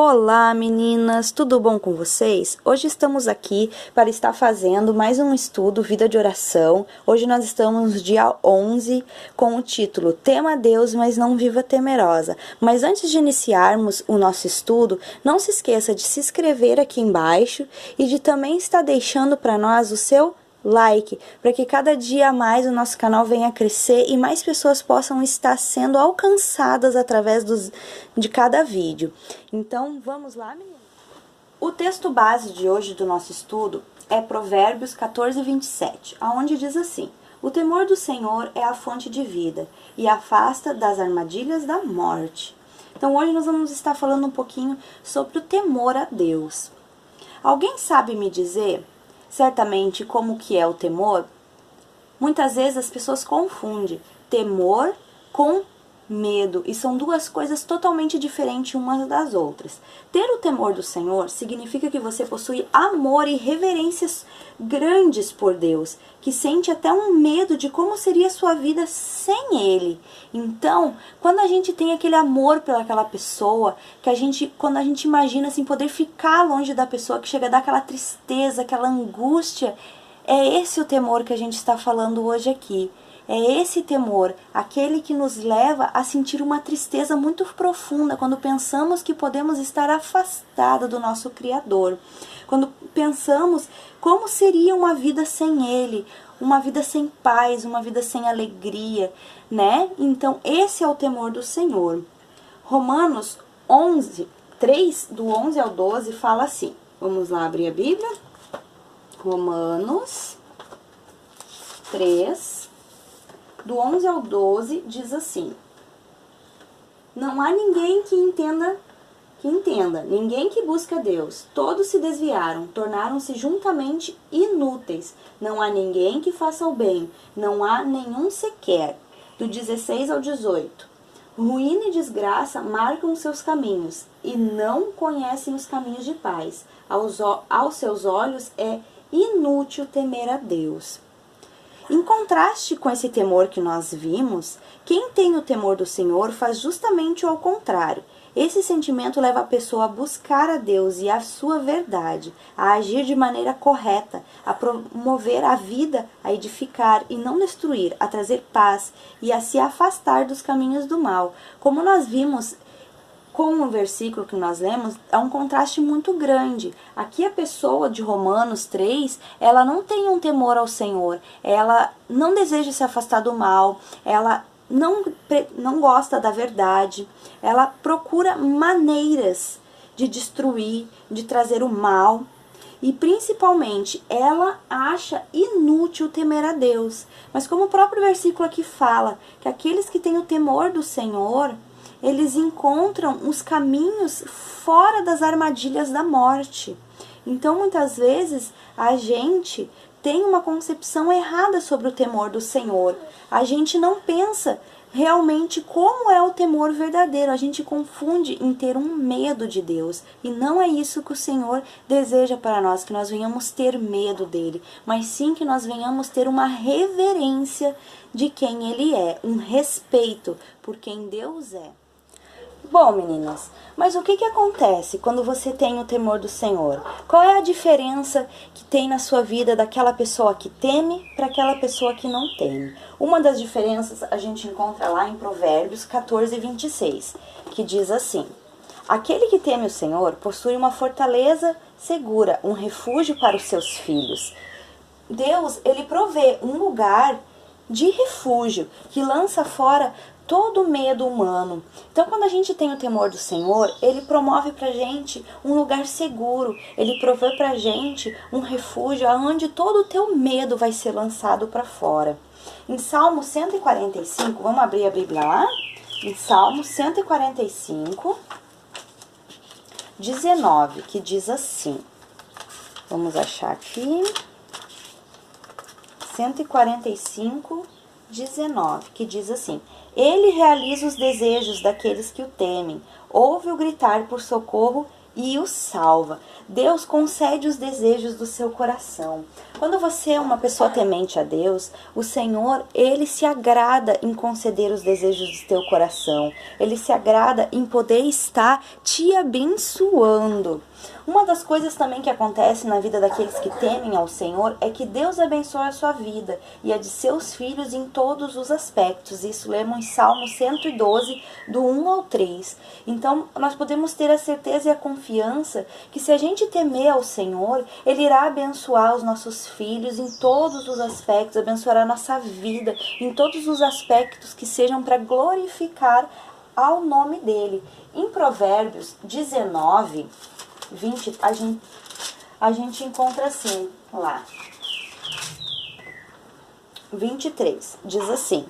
Olá meninas, tudo bom com vocês? Hoje estamos aqui para estar fazendo mais um estudo Vida de Oração. Hoje nós estamos no dia 11 com o título Tema Deus, mas não viva temerosa. Mas antes de iniciarmos o nosso estudo, não se esqueça de se inscrever aqui embaixo e de também estar deixando para nós o seu like, para que cada dia mais o nosso canal venha a crescer e mais pessoas possam estar sendo alcançadas através de cada vídeo. Então, vamos lá, meninas? O texto base de hoje do nosso estudo é Provérbios 14, 27, onde diz assim: O temor do Senhor é a fonte de vida e afasta das armadilhas da morte. Então, hoje nós vamos estar falando um pouquinho sobre o temor a Deus. Alguém sabe me dizer certamente como que é o temor? Muitas vezes as pessoas confundem temor com medo, e são duas coisas totalmente diferentes umas das outras. Ter o temor do Senhor significa que você possui amor e reverências grandes por Deus, que sente até um medo de como seria a sua vida sem Ele. Então, quando a gente tem aquele amor pelaquela pessoa, quando a gente imagina assim, poder ficar longe da pessoa, que chega a dar aquela tristeza, aquela angústia, é esse o temor que a gente está falando hoje aqui. É esse temor, aquele que nos leva a sentir uma tristeza muito profunda quando pensamos que podemos estar afastados do nosso Criador. Quando pensamos como seria uma vida sem Ele, uma vida sem paz, uma vida sem alegria, né? Então, esse é o temor do Senhor. Romanos 11, 3, do 11 ao 12, fala assim. Vamos lá abrir a Bíblia. Romanos 3... do 11 ao 12, diz assim: Não há ninguém que entenda, ninguém que busca Deus. Todos se desviaram, tornaram-se juntamente inúteis. Não há ninguém que faça o bem, não há nenhum sequer. Do 16 ao 18. Ruína e desgraça marcam seus caminhos, e não conhecem os caminhos de paz. Aos seus olhos é inútil temer a Deus. Em contraste com esse temor que nós vimos, quem tem o temor do Senhor faz justamente o ao contrário. Esse sentimento leva a pessoa a buscar a Deus e a sua verdade, a agir de maneira correta, a promover a vida, a edificar e não destruir, a trazer paz e a se afastar dos caminhos do mal. Como nós vimos com o versículo que nós lemos, há um contraste muito grande. Aqui a pessoa de Romanos 3, ela não tem um temor ao Senhor, ela não deseja se afastar do mal, ela não gosta da verdade, ela procura maneiras de destruir, de trazer o mal, e principalmente ela acha inútil temer a Deus. Mas como o próprio versículo aqui fala, que aqueles que têm o temor do Senhor, eles encontram os caminhos fora das armadilhas da morte. Então, muitas vezes, a gente tem uma concepção errada sobre o temor do Senhor. A gente não pensa realmente como é o temor verdadeiro. A gente confunde em ter um medo de Deus. E não é isso que o Senhor deseja para nós, que nós venhamos ter medo dele, mas sim que nós venhamos ter uma reverência de quem ele é, um respeito por quem Deus é. Bom, meninas, mas o que acontece quando você tem o temor do Senhor? Qual é a diferença que tem na sua vida daquela pessoa que teme para aquela pessoa que não teme? Uma das diferenças a gente encontra lá em Provérbios 14, 26, que diz assim: Aquele que teme o Senhor possui uma fortaleza segura, um refúgio para os seus filhos. Deus, ele provê um lugar de refúgio que lança fora todo o medo humano. Então, quando a gente tem o temor do Senhor, ele promove pra gente um lugar seguro, ele provê pra gente um refúgio onde todo o teu medo vai ser lançado para fora. Em Salmo 145, vamos abrir a Bíblia lá? Em Salmo 145, 19, que diz assim, vamos achar aqui, 145, 19, que diz assim: Ele realiza os desejos daqueles que o temem, ouve-o gritar por socorro e o salva. Deus concede os desejos do seu coração. Quando você é uma pessoa temente a Deus, o Senhor, Ele se agrada em conceder os desejos do teu coração. Ele se agrada em poder estar te abençoando. Uma das coisas também que acontece na vida daqueles que temem ao Senhor é que Deus abençoa a sua vida e a de seus filhos em todos os aspectos. Isso lemos em Salmo 112, do 1 ao 3. Então, nós podemos ter a certeza e a confiança que se a gente temer ao Senhor, Ele irá abençoar os nossos filhos em todos os aspectos, abençoará a nossa vida em todos os aspectos que sejam para glorificar ao nome dEle. Em Provérbios 19, 20, a gente encontra assim, lá, 23, diz assim: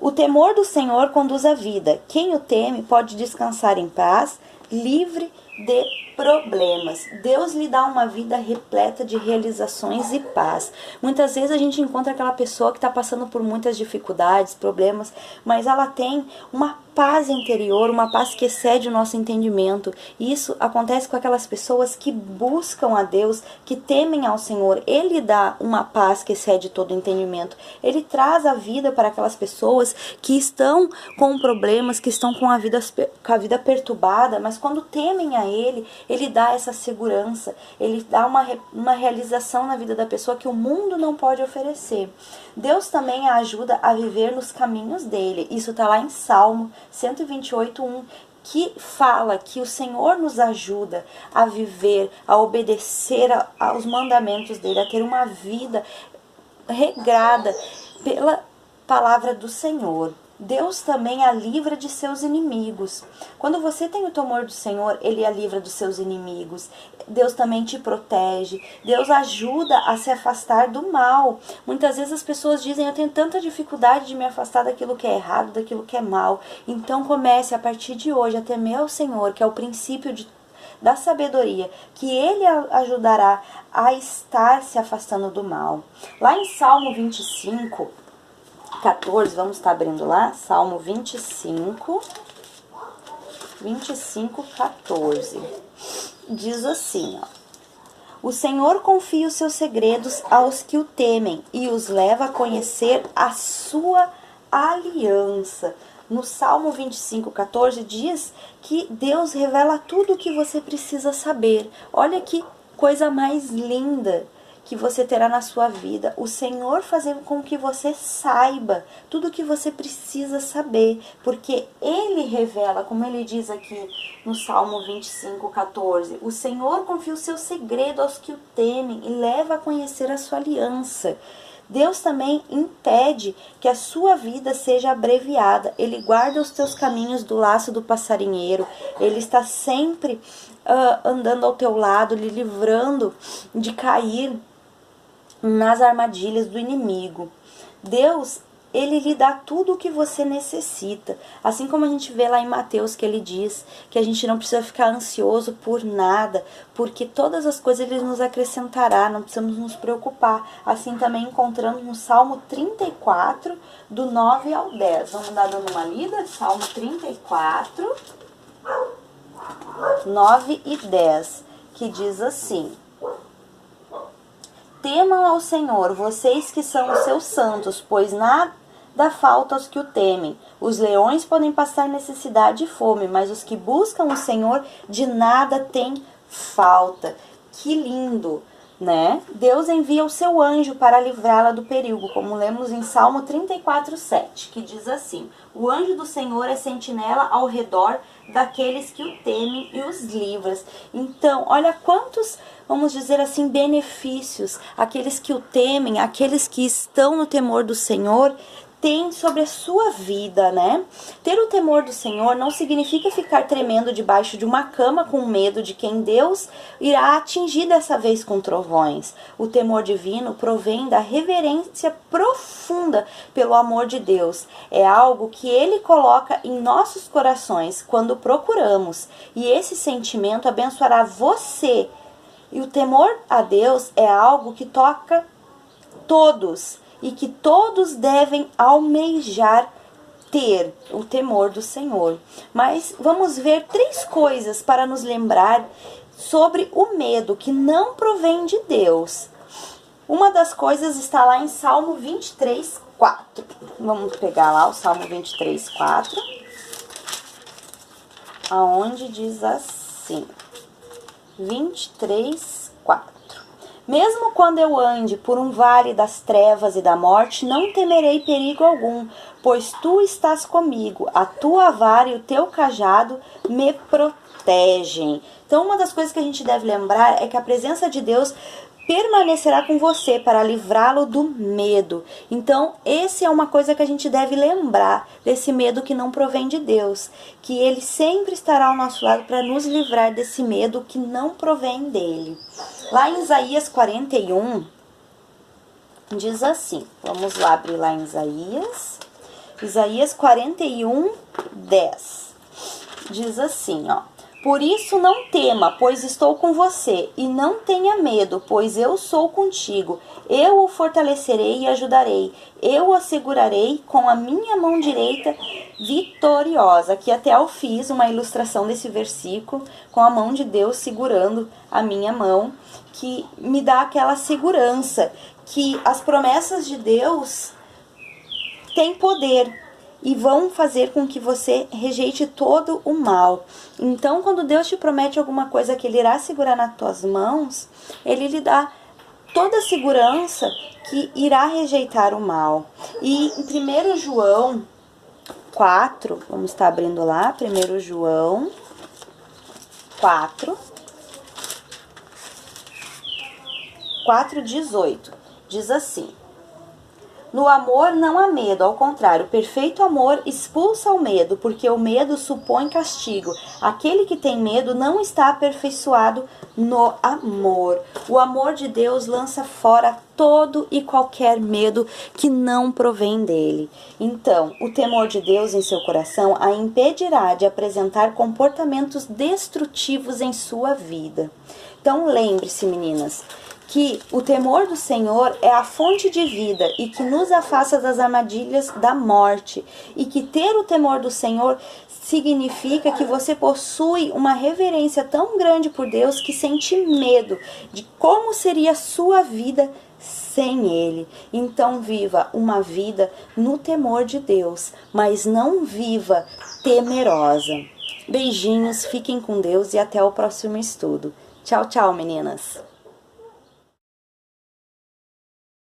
o temor do Senhor conduz à vida, quem o teme pode descansar em paz, livre de problemas. Deus lhe dá uma vida repleta de realizações e paz. Muitas vezes a gente encontra aquela pessoa que está passando por muitas dificuldades, problemas, mas ela tem uma paz interior, uma paz que excede o nosso entendimento. E isso acontece com aquelas pessoas que buscam a Deus, que temem ao Senhor. Ele dá uma paz que excede todo o entendimento. Ele traz a vida para aquelas pessoas que estão com problemas, que estão com a vida perturbada, mas quando temem a Ele, Ele dá essa segurança, Ele dá uma realização na vida da pessoa que o mundo não pode oferecer. Deus também a ajuda a viver nos caminhos dele. Isso está lá em Salmo 128:1, que fala que o Senhor nos ajuda a viver, a obedecer aos mandamentos dele, a ter uma vida regrada pela palavra do Senhor. Deus também a livra de seus inimigos. Quando você tem o temor do Senhor, Ele a livra dos seus inimigos. Deus também te protege. Deus ajuda a se afastar do mal. Muitas vezes as pessoas dizem: eu tenho tanta dificuldade de me afastar daquilo que é errado, daquilo que é mal. Então comece a partir de hoje a temer ao Senhor, que é o princípio da sabedoria, que Ele ajudará a estar se afastando do mal. Lá em Salmo 25, 14, vamos estar abrindo lá, Salmo 25, 14. Diz assim, ó: o Senhor confia os seus segredos aos que o temem e os leva a conhecer a sua aliança. No Salmo 25, 14 diz que Deus revela tudo o que você precisa saber. Olha que coisa mais linda que você terá na sua vida. O Senhor fazendo com que você saiba tudo o que você precisa saber, porque Ele revela, como Ele diz aqui no Salmo 25, 14, o Senhor confia o seu segredo aos que o temem e leva a conhecer a sua aliança. Deus também impede que a sua vida seja abreviada. Ele guarda os teus caminhos do laço do passarinheiro. Ele está sempre andando ao teu lado, lhe livrando de cair nas armadilhas do inimigo. Deus, Ele lhe dá tudo o que você necessita. Assim como a gente vê lá em Mateus, que Ele diz que a gente não precisa ficar ansioso por nada, porque todas as coisas Ele nos acrescentará, não precisamos nos preocupar. Assim também encontramos no Salmo 34, do 9 ao 10. Vamos dar dando uma lida? Salmo 34, 9 e 10, que diz assim: temam ao Senhor, vocês que são os seus santos, pois nada falta aos que o temem. Os leões podem passar necessidade e fome, mas os que buscam o Senhor de nada têm falta. Que lindo, né? Deus envia o seu anjo para livrá-la do perigo, como lemos em Salmo 34, 7, que diz assim: o anjo do Senhor é sentinela ao redor daqueles que o temem e os livra. Então, olha quantos, vamos dizer assim, benefícios aqueles que o temem, aqueles que estão no temor do Senhor, tem sobre a sua vida, né? Ter o temor do Senhor não significa ficar tremendo debaixo de uma cama com medo de quem Deus irá atingir dessa vez com trovões. O temor divino provém da reverência profunda pelo amor de Deus. É algo que Ele coloca em nossos corações quando procuramos, e esse sentimento abençoará você. E o temor a Deus é algo que toca todos, e que todos devem almejar ter o temor do Senhor. Mas vamos ver 3 coisas para nos lembrar sobre o medo que não provém de Deus. Uma das coisas está lá em Salmo 23, 4. Vamos pegar lá o Salmo 23, 4. Aonde diz assim, 23, 4. Mesmo quando eu ande por um vale das trevas e da morte, não temerei perigo algum, pois tu estás comigo, a tua vara e o teu cajado me protegem. Então, uma das coisas que a gente deve lembrar é que a presença de Deus permanecerá com você para livrá-lo do medo. Então, essa é uma coisa que a gente deve lembrar, desse medo que não provém de Deus, que Ele sempre estará ao nosso lado para nos livrar desse medo que não provém dele. Lá em Isaías 41, diz assim, vamos lá abrir lá em Isaías 41, 10. Diz assim, ó. Por isso não tema, pois estou com você, e não tenha medo, pois eu sou contigo. Eu o fortalecerei e ajudarei. Eu o segurarei com a minha mão direita vitoriosa. Aqui até eu fiz uma ilustração desse versículo com a mão de Deus segurando a minha mão, que me dá aquela segurança que as promessas de Deus têm poder e vão fazer com que você rejeite todo o mal. Então, quando Deus te promete alguma coisa que Ele irá segurar nas tuas mãos, Ele lhe dá toda a segurança que irá rejeitar o mal. E em 1 João 4, vamos estar abrindo lá, 1 João 4:18, diz assim: no amor não há medo, ao contrário, o perfeito amor expulsa o medo, porque o medo supõe castigo. Aquele que tem medo não está aperfeiçoado no amor. O amor de Deus lança fora todo e qualquer medo que não provém dele. Então, o temor de Deus em seu coração a impedirá de apresentar comportamentos destrutivos em sua vida. Então, lembre-se, meninas, que o temor do Senhor é a fonte de vida e que nos afasta das armadilhas da morte. E que ter o temor do Senhor significa que você possui uma reverência tão grande por Deus que sente medo de como seria a sua vida sem Ele. Então viva uma vida no temor de Deus, mas não viva temerosa. Beijinhos, fiquem com Deus e até o próximo estudo. Tchau, tchau, meninas!